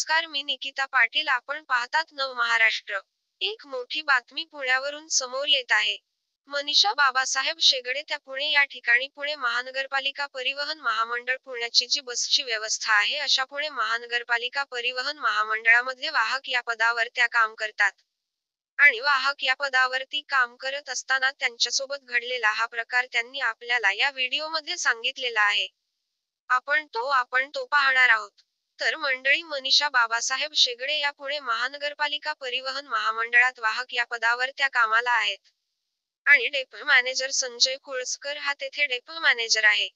नमस्कार, मी निकिता पाटील. आपण पाहतात नव महाराष्ट्र. एक मोठी बातमी पुण्यावरून समोर येत आहे. मनीषा बाबासाहेब शेगडे त्या पुणे या ठिकाणी पुणे महानगरपालिका परिवहन महामंडळ पुण्याची जी बसची व्यवस्था आहे अशा पुणे महानगरपालिका परिवहन महामंडळामध्ये वाहक या पदावर त्या काम करतात. आणि वाहक या पदावरती काम करत असताना त्यांच्यासोबत घडलेला हा प्रकार त्यांनी आपल्याला या व्हिडिओमध्ये सांगितलेला आहे. आपण तो पाहणार आहोत. तर मंडळी, मनीषा बाबासाहेब शेगडे या पुणे महानगरपालिका परिवहन महामंडळात वाहक या पदावर त्या कामाला आहेत. आणि डेपो मॅनेजर संजय कुळसकर हा तेथे डेपो मॅनेजर आहे.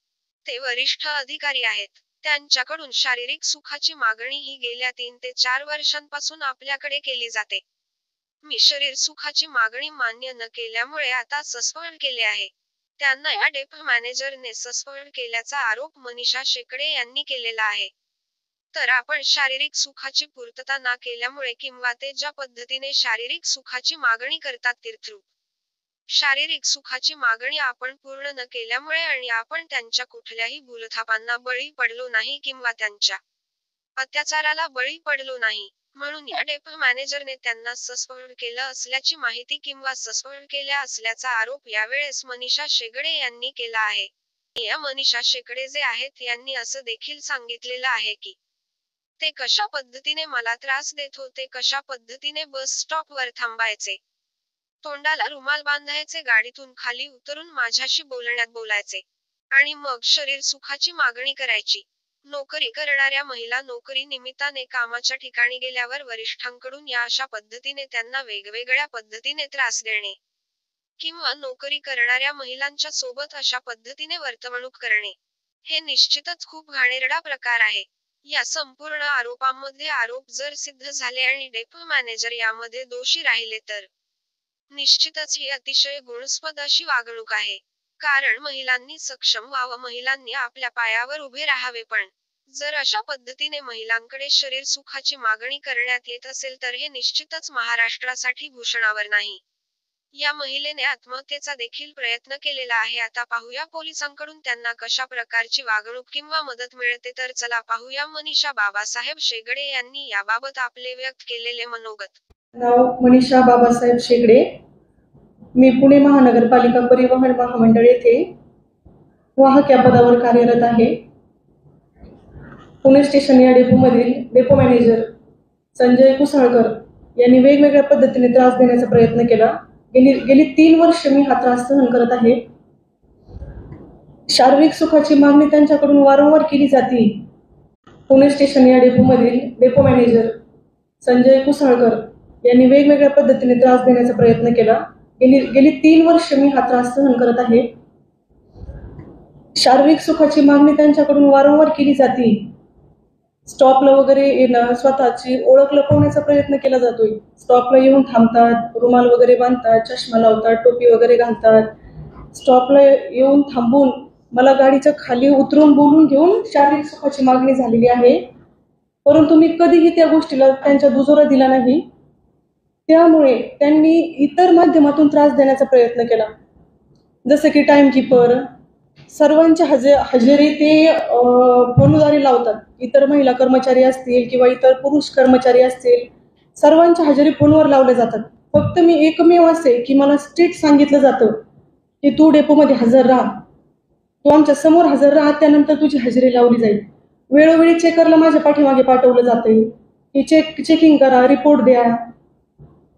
ते वरिष्ठ अधिकारी आहेत. त्यांच्याकडून शारीरिक सुखाची मागणी ही गेल्या 3 ते 4 वर्षांपासून आपल्याकडे केली जाते. मी शरीर सुखाची मागणी मान्य न केल्यामुळे आता सस्पेंड केले आहे. त्यांना या डेपो मॅनेजरने सस्पेंड केल्याचा आरोप मनीषा शेगडे यांनी केलेला आहे. तर आपण शारीरिक सुखाची पूर्तता न केल्यामुळे किंवा ते ज्या पद्धतीने शारीरिक सुखाची मागणी करतात तीर्थरूप शारीरिक सुखाची मागणी आपण पूर्ण न केल्यामुळे आणि आपण त्यांच्या कुठल्याही भूलथापांना बळी पडलो नाही किंवा त्यांच्या अत्याचाराला बळी पडलो नाही, म्हणून या डेपो मॅनेजरने त्यांना सस्पेंड केलं असल्याची माहिती किंवा सस्पेंड केल्या असल्याचा आरोप यावेळेस मनीषा शेगडे यांनी केला आहे. या मनीषा शेगडे जे आहेत यांनी असं देखील सांगितलेलं आहे की ते कशा पद्धतीने मला त्रास देत होते, कशा पद्धतीने बस स्टॉपवर थांबायचे, तोंडाला रुमाल बांधायचे, गाडीतून खाली उतरून माझ्याशी बोलायचे आणि मग शरीर सुखाची मागणी करायची. नोकरी करणाऱ्या महिला नोकरी निमित्ताने कामाच्या ठिकाणी गेल्यावर वरिष्ठांकडून या अशा पद्धतीने त्यांना वेगवेगळ्या पद्धतीने त्रास देणे किंवा नोकरी करणाऱ्या महिलांच्या सोबत अशा पद्धतीने वर्तवणूक करणे हे निश्चितच खूप घाणेरडा प्रकार आहे. या संपूर्ण आरोपांमध्ये आरोप जर सिद्ध झाले आणि डेपो मॅनेजर यामध्ये दोषी राहिले तर निश्चितच ही अतिशय गुणास्पद अशी वागणूक आहे. कारण महिलांनी सक्षम व्हावं, महिलांनी आपल्या पायावर उभे राहावे, पण जर अशा पद्धतीने महिलांकडे शरीर सुखाची मागणी करण्यात येत असेल तर हे निश्चितच महाराष्ट्रासाठी भूषणावर नाही. या महिलेने आत्महत्येचा देखील प्रयत्न केलेला आहे. आता पाहूया पोलिसांकडून त्यांना कशा प्रकारची वागणूक किंवा मदत मिळते. तर चला पाहूया मनीषा बाबासाहेब शेगडे यांनी याबाबत आपले व्यक्त केलेले मनोगत. नाव मनीषा बाबासाहेब शेगडे. मी पुणे महानगरपालिका परिवहन महामंडळ येथे वाहक या पदावर कार्यरत आहे. पुणे स्टेशन या डेपोमधील डेपो मॅनेजर संजय कुसाळकर यांनी वेगवेगळ्या पद्धतीने त्रास देण्याचा प्रयत्न केला. गेली 3 वर्ष मी हा त्रास सहन करत आहे. शारीरिक सुखाची मागणी त्यांच्याकडून वारंवार केली जाते. पुणे स्टेशन या डेपोमधील डेपो मॅनेजर संजय कुसाळकर यांनी वेगवेगळ्या पद्धतीने त्रास देण्याचा प्रयत्न केला. गेली 3 वर्ष मी हा त्रास सहन करत आहे. शारीरिक सुखाची मागणी त्यांच्याकडून वारंवार केली जाते. स्टॉपला वगैरे येणं, स्वतःची ओळख लपवण्याचा प्रयत्न केला जातोय. स्टॉपला येऊन थांबतात, रुमाल वगैरे बांधतात, चष्मा लावतात, टोपी वगैरे घालतात. स्टॉपला येऊन थांबून मला गाडीच्या खाली उतरून बोलून घेऊन शारीरिक सुखाची मागणी झालेली आहे. परंतु मी कधीही त्या गोष्टीला त्यांच्या दुजोरा दिला नाही. त्यामुळे त्यांनी इतर माध्यमातून त्रास देण्याचा प्रयत्न केला, जसं की टाइमकीपर. सर्वांच्या हजेरी ते फोनद्वारे लावतात. इतर महिला कर्मचारी असतील किंवा इतर पुरुष कर्मचारी असतील, सर्वांच्या हजेरी फोनवर लावल्या जातात. फक्त मी एकमेव असे की मला स्ट्रिक्ट सांगितलं जातं की तू डेपोमध्ये हजर राहा, तू आमच्या समोर हजर राहा, त्यानंतर तुझी हजेरी लावली जाईल. वेळोवेळी चेकरला माझ्या पाठीमागे पाठवलं जाते की चेकिंग करा, रिपोर्ट द्या.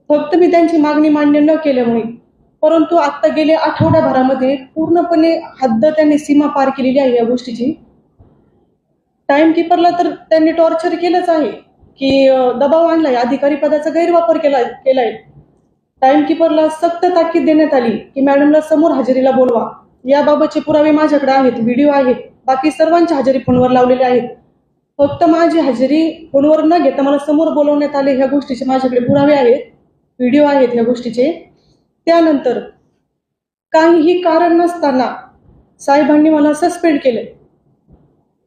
फक्त मी त्यांची मागणी मान्य न केल्यामुळे. परंतु आता गेले आठवड्याभरामध्ये पूर्णपणे हद्द त्यांनी सीमा पार केलेली आहे या गोष्टीची. टाइमकीपरला तर त्यांनी टॉर्चर केलंच आहे की दबाव आणलाय, अधिकारी पदाचा गैरवापर केलाय. टाइमकीपरला सक्त ताकीद देण्यात आली की मॅडमला समोर हजेरीला बोलवा. याबाबतचे पुरावे माझ्याकडे आहेत, व्हिडिओ आहेत. बाकी सर्वांच्या हजेरी फोनवर लावलेल्या आहेत. फक्त माझी हजेरी फोनवर न घेता मला समोर बोलवण्यात आले, ह्या गोष्टीचे माझ्याकडे पुरावे आहेत, व्हिडिओ आहेत ह्या गोष्टीचे. त्यानंतर काहीही कारण नसताना साहेबांनी मला सस्पेंड केले.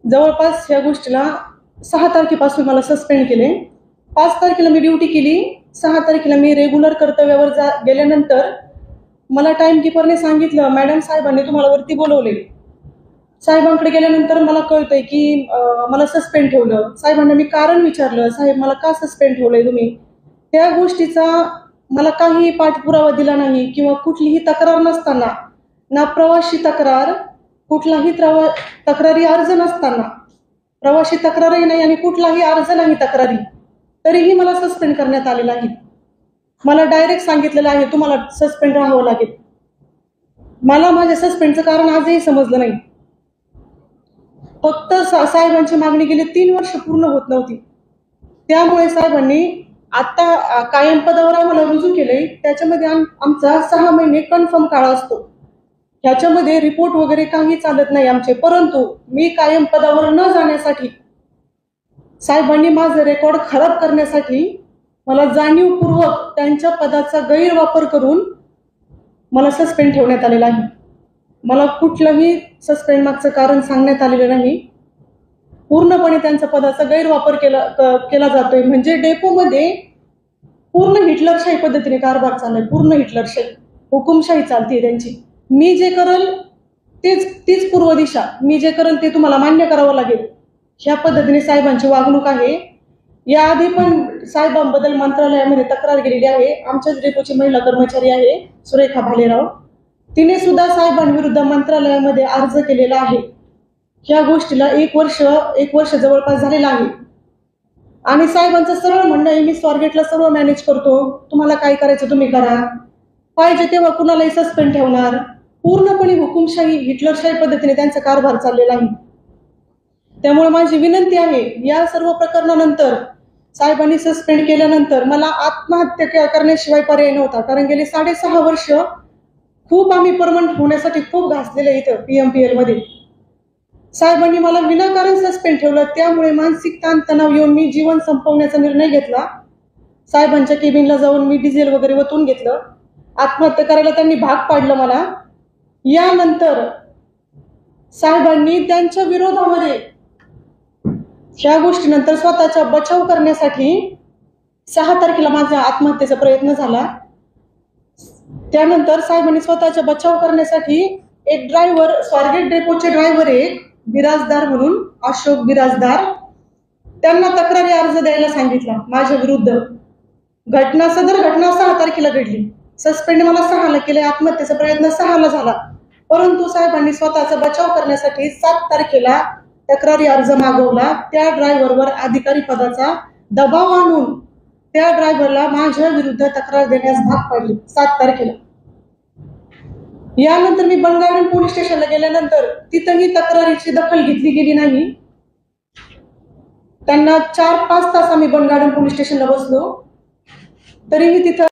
जवळपास ह्या गोष्टीला 6 तारखेपासून मला सस्पेंड केले. 5 तारखेला मी ड्युटी केली. 6 तारखेला मी रेग्युलर कर्तव्यावर गेल्यानंतर मला टाइमकीपरने सांगितलं, मॅडम साहेबांनी तुम्हाला वरती बोलवले. साहेबांकडे गेल्यानंतर मला कळतंय की मला सस्पेंड ठेवलं. साहेबांना मी कारण विचारलं, साहेब मला का सस्पेंड ठेवलंय तुम्ही? त्या गोष्टीचा मला काही पाठपुरावा दिला नाही किंवा कुठलीही तक्रार नसताना, ना प्रवासी तक्रार, कुठलाही तक्रारी अर्ज नसताना, प्रवासी तक्रारही नाही आणि कुठलाही अर्ज नाही तक्रारी, तरीही मला सस्पेंड करण्यात आलेलं आहे. मला डायरेक्ट सांगितलेलं आहे तुम्हाला सस्पेंड राहावं लागेल. मला माझ्या सस्पेंडचं कारण आजही समजलं नाही. फक्त साहेबांची मागणी गेली 3 वर्ष पूर्ण होत नव्हती. त्यामुळे साहेबांनी आता कायम पदावर आम्हाला रुजू केलंय. त्याच्यामध्ये आमचा 6 महिने कन्फर्म काळ असतो. ह्याच्यामध्ये रिपोर्ट वगैरे काही चालत नाही आमचे. परंतु मी कायम पदावर न जाण्यासाठी, साहेबांनी माझं रेकॉर्ड खराब करण्यासाठी मला जाणीवपूर्वक त्यांच्या पदाचा गैरवापर करून मला सस्पेंड ठेवण्यात आलेला आहे. मला कुठलंही सस्पेंड मागचं कारण सांगण्यात आलेलं नाही. पूर्णपणे त्यांच्या पदाचा गैरवापर केला जातोय. म्हणजे डेपोमध्ये पूर्ण हिटलरशाही पद्धतीने कारभार चाललाय. पूर्ण हिटलरशाही, हुकुमशाही चालते त्यांची. मी जे करल तीच पूर्व दिशा, मी जे करल ते तुम्हाला मान्य करावं लागेल, ह्या पद्धतीने साहेबांची वागणूक आहे. याआधी पण साहेबांबद्दल मंत्रालयामध्ये तक्रार गेलेली आहे. आमच्याच डेपोची महिला कर्मचारी आहे सुरेखा भालेराव, तिने सुद्धा साहेबांविरुद्ध मंत्रालयामध्ये अर्ज केलेला आहे. ह्या गोष्टीला एक वर्ष जवळपास झालेला आहे. आणि साहेबांचं सरळ म्हणणं आहे, मी स्वारगेटला सर्व मॅनेज करतो, तुम्हाला काय करायचं तुम्ही करा, पाहिजे तेव्हा कुणालाही सस्पेंड ठेवणार. पूर्णपणे हुकुमशाही, हिटलरशाही पद्धतीने त्यांचा कारभार चाललेला आहे. त्यामुळे माझी विनंती आहे, या सर्व प्रकरणानंतर साहेबांनी सस्पेंड केल्यानंतर मला आत्महत्या करण्याशिवाय पर्याय नव्हता. कारण गेली 6.5 वर्ष खूप आम्ही परमनंट होण्यासाठी खूप घासलेलं इथं PMPL मध्ये. साहेबांनी मला विनाकारण सस्पेंड ठेवलं. त्यामुळे मानसिक ताणतणाव येऊन मी जीवन संपवण्याचा निर्णय घेतला. साहेबांच्या केबिनला जाऊन मी डिझेल वगैरे ओतून घेतलं. आत्महत्या करायला त्यांनी भाग पाडलं मला. यानंतर साहेबांनी त्यांच्या विरोधामध्ये ह्या गोष्टीनंतर स्वतःचा बचाव करण्यासाठी 6 तारखेला माझा आत्महत्येचा प्रयत्न झाला. त्यानंतर साहेबांनी स्वतःचा बचाव करण्यासाठी एक ड्रायव्हर, स्वारगेट डेपोचे ड्रायव्हर, एक बिराजदार म्हणून अशोक बिराजदार, त्यांना तक्रारी अर्ज द्यायला सांगितला माझ्या विरुद्ध. सदर घटना 6 तारखेला घडली. सस्पेंड मला 6ला केले, आत्महत्येचा प्रयत्न 6ला झाला. परंतु साहेबांनी स्वतःचा बचाव करण्यासाठी 7 तारखेला तक्रारी अर्ज मागवला. त्या ड्रायव्हरवर अधिकारी पदाचा दबाव आणून त्या ड्रायव्हरला माझ्या विरुद्ध तक्रार देण्यास भाग पाडली 7 तारखेला. यानंतर मी बंगार्डन पोलीस स्टेशनला गेल्यानंतर तिथंही तक्रारीची दखल घेतली गेली नाही. त्यांना 4-5 तास आम्ही बंगार्डन पोलीस स्टेशनला बसलो, तरीही तिथं